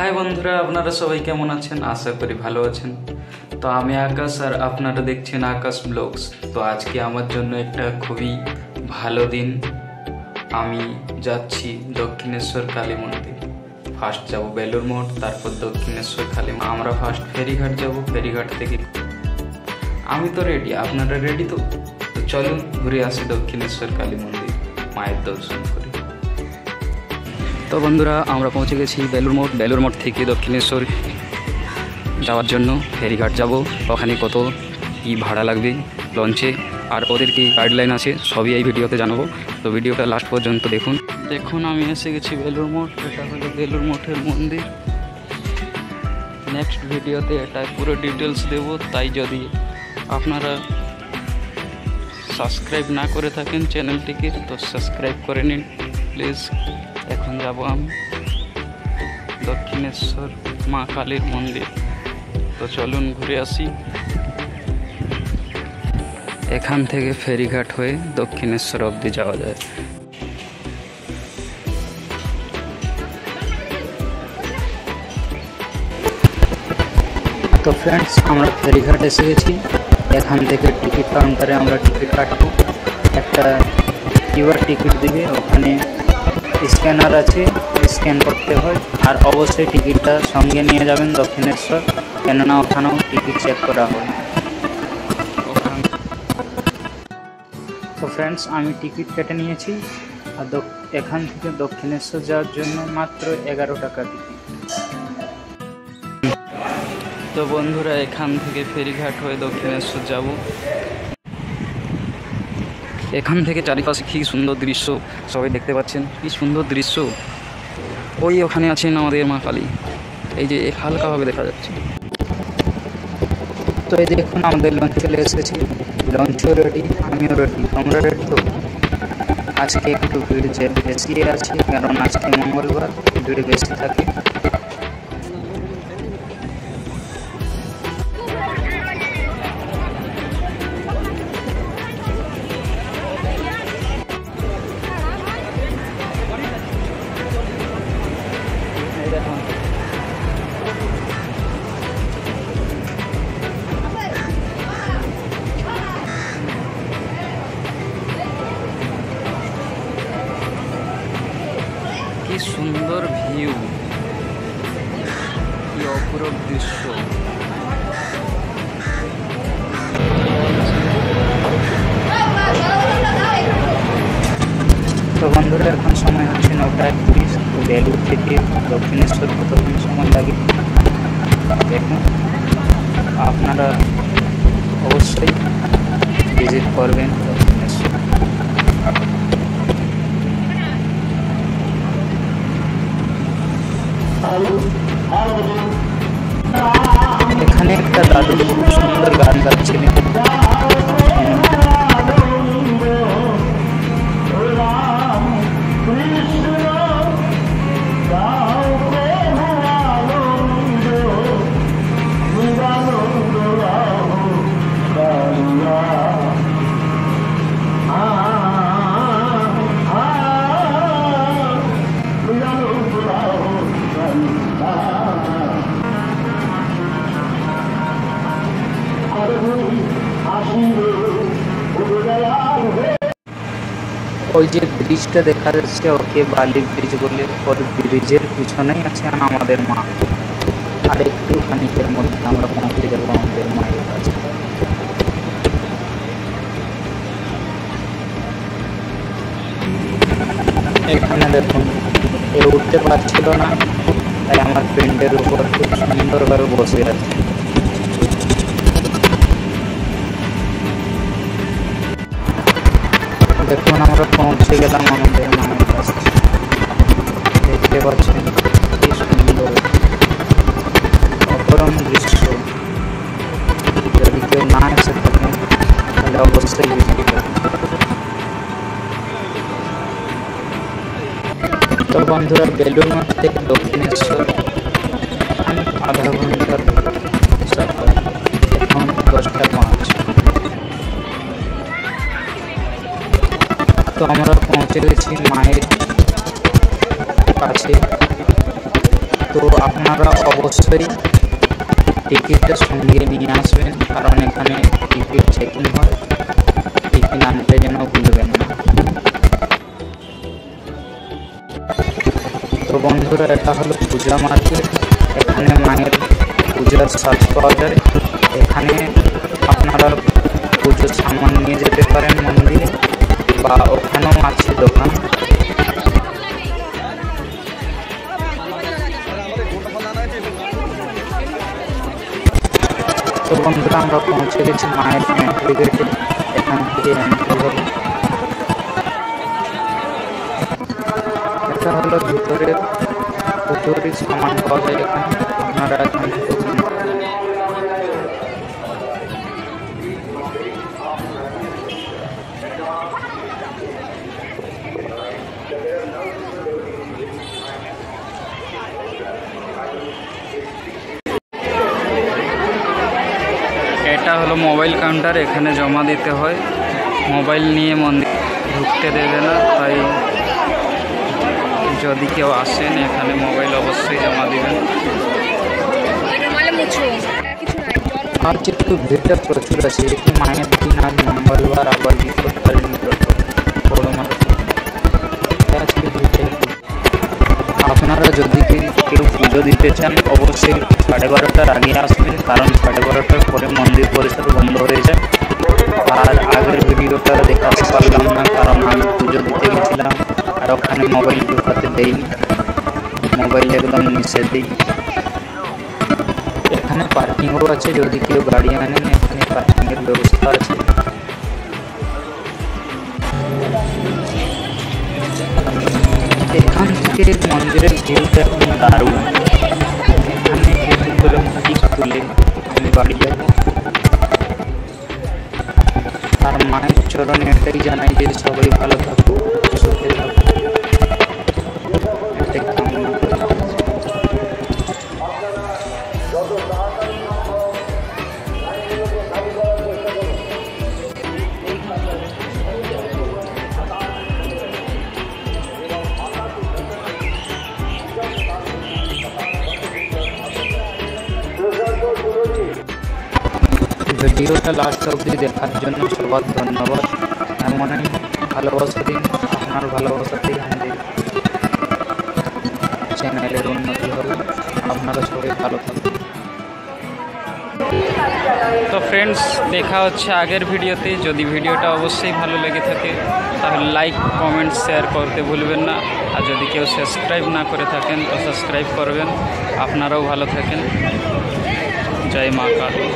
High বন্ধুরা, আপনারা সবাই কেমন আছেন? আশা করি ভালো আছেন। তো আমি আকাশ আর আপনারা দেখছেন আকাশ ব্লগস। তো আজকে আমার জন্য একটা খুবই ভালো দিন। আমি যাচ্ছি দক্ষিণেশ্বর কালী মন্দির। ফার্স্ট যাব বেলুর মঠ, তারপর দক্ষিণেশ্বর কালী। আমরা ফার্স্ট ফেরিঘাট যাব, ফেরিঘাট থেকে আমি তো রেডি, আপনারা রেডি তো? চলুন ঘুরে আসি দক্ষিণেশ্বর কালী মন্দির, মায়ের দর্শন করি। তো বন্ধুরা, আমরা পৌঁছে গেছি বেলুর মঠ থেকে দক্ষিণেশ্বর যাওয়ার জন্য ফেরিঘাট যাব। ওখানে কত কী ভাড়া লাগবে লঞ্চে, আর ওদের কি গাইডলাইন আছে সবই এই ভিডিওতে জানাবো। তো ভিডিওটা লাস্ট পর্যন্ত দেখুন। আমি এসে গেছি বেলুর মঠ। এটা হলো বেলুর মঠের মন্দির। নেক্সট ভিডিওতে এটা পুরো ডিটেলস দেব, তাই যদি আপনারা সাবস্ক্রাইব না করে থাকেন চ্যানেলটিকে তো সাবস্ক্রাইব করে নিন প্লিজ। এখন যাব আমি দক্ষিণেশ্বর মা কালীর মন্দির। তো চলুন ঘুরে আসি। এখান থেকে ফেরিঘাট হয়ে দক্ষিণেশ্বর অবধি যাওয়া যায়। তো ফ্রেন্ডস, আমরা ফেরিঘাট এসে গেছি। এখান থেকে টিকিট কাউন্টারে আমরা টিকিট কাটবো। একটা কিউআর টিকিট দিবে, ওখানে স্ক্যানার আছে, স্ক্যান করতে হয়। আর অবশ্যই টিকিটটা সঙ্গে নিয়ে যাবেন দক্ষিণেশ্বর, কেননা ওখানেও টিকিট চেক করা হয়। তো ফ্রেন্ডস, আমি টিকিট কেটে নিয়েছি। আর এখান থেকে দক্ষিণেশ্বর যাওয়ার জন্য মাত্র 11 টাকা টিকিট। তো বন্ধুরা, এখান থেকে ফেরিঘাট হয়ে দক্ষিণেশ্বর যাব। এখান থেকে চারিপাশে কী সুন্দর দৃশ্য সবাই দেখতে পাচ্ছেন, কী সুন্দর দৃশ্য। ওই ওখানে আছেন আমাদের মা কালী, এই যে হালকাভাবে দেখা যাচ্ছে। তো এই দেখুন, আমাদের লঞ্চ চলে এসেছে। লঞ্চও রেডি, আমিও রেডি। তোমরা রেডি তো? আজকে একটু ভিড় বেশি আছে, কারণ আজকে মঙ্গলবার, ভিড় বেশি থাকে। কি সুন্দর ভিউ, কি অপরূপ দৃশ্য। তো বন্ধুরা, এখন সময় হচ্ছে 9:31। বেলুর থেকে দক্ষিণেশ্বর কতক্ষণ সময় লাগে দেখুন। আপনারা অবশ্যই ভিজিট করবেন দক্ষিণেশ্বর। এখানে একটা দাদু খুব সুন্দর গান গাচ্ছিলেন। ওই যে ব্রিজটা দেখা যাচ্ছে, ওকে বালি ব্রিজ বলে। ওর ব্রিজের পিছনেই আছে আমাদের মা। আর একটু খানিকের মধ্যে আমরা পৌঁছে যাবো আমাদের মায়ের কাছে। এখানে দেখুন, এ উঠতে পারছিল না, তাই আমার ফ্রেন্ডের উপর খুব সুন্দরভাবে বসে আছে। দেখুন, আমরা পৌঁছে গেলাম আমাদের মায়ের কাছে। দেখতে পাচ্ছেন কি সুন্দর অপরম দৃশ্য। যদি কেউ না এসে থাকেন তাহলে অবশ্যই ভিজিট করুন। তো বন্ধুরা, বেলুর মঠ থেকে দক্ষিণেশ্বর আধা ঘন্টার সফর। এখন 10:05। তো আমরা পৌঁছে গেছি মায়ের কাছে। তো আপনারা অবশ্যই টিকিটটা সঙ্গে নিয়ে আসবেন, কারণ এখানে টিকিট চেকিং হয়। টিকিট আনতে যেন ভুলবেন না। তো বন্ধুরা, এটা হলো পূজা মার্কেট। এখানে মায়ের পূজার সাজ পাওয়া যায়। এখানে আপনারা পুজোর সামান নিয়ে যেতে পারেন মন্দিরে, বা ওখানেও আছে দোকান। তো বন্ধুরা, আমরা পৌঁছে গেছি মায়ের এন্ট্রি গেটে। এখান থেকে এন্ট্রি হবে। এটা হলো ভিতরে পুজোর সামান পাওয়া যায় এখানে। আপনারা এখান থেকে এটা হলো মোবাইল কাউন্টার। এখানে জমা দিতে হয়। মোবাইল নিয়ে মন্দির ঢুকতে দেবে না, তাই যদি কেউ আসেন এখানে মোবাইল অবশ্যই জমা দিবেন। আজ একটু ভিড়টা প্রচুর আছে। একটু মায়ের দিন, আজ মঙ্গলবার, আবার বৃহস্পতিবারের বড় মার্কেট। আজকে ভিড়টা আপনারা যদি কেউ পুজো দিতে চান অবশ্যই 12:30টার আগে আসবেন, কারণ 12:30টার পরে মন্দির পরিসর বন্ধ হয়ে যায়। আর আগের ভিডিওটা দেখাতে পারলাম না, কারণ আমি পুজো দিতে গেছিলাম আর ওখানে মোবাইল ঢোকাতে দেয়নি। মোবাইল একদম নিষেধই। এখানে পার্কিংও আছে, যদি কেউ গাড়ি আনেন এখানে পার্কিংয়ের ব্যবস্থা আছে। এখান থেকে মন্দিরের ভিউটা একদম দারুণ। এখানে কিছুগুলো পিক তুলে আমি বাড়ি যাব। আর মায়ের চরণে এটাই জানাই যে সবাই ভালো থাকুক, সুখে থাকুক, এটাই কামনা করি। ভিডিওটা লাস্ট অবধি দেখার জন্য সবার ধন্যবাদ। এমনই ভালোবাসা দিন। আপনার ভালোবাসাতেই আমাদের চ্যানেলের উন্নতি হবে। আপনারা সবাই ভালো থাকুন। তো ফ্রেন্ডস, দেখা হচ্ছে আগের ভিডিওতে। যদি ভিডিওটা অবশ্যই ভালো লেগে থাকে তাহলে লাইক, কমেন্ট, শেয়ার করতে ভুলবেন না। আর যদি কেউ সাবস্ক্রাইব না করে থাকেন তো সাবস্ক্রাইব করবেন। আপনারাও ভালো থাকেন। জয় মা কালী।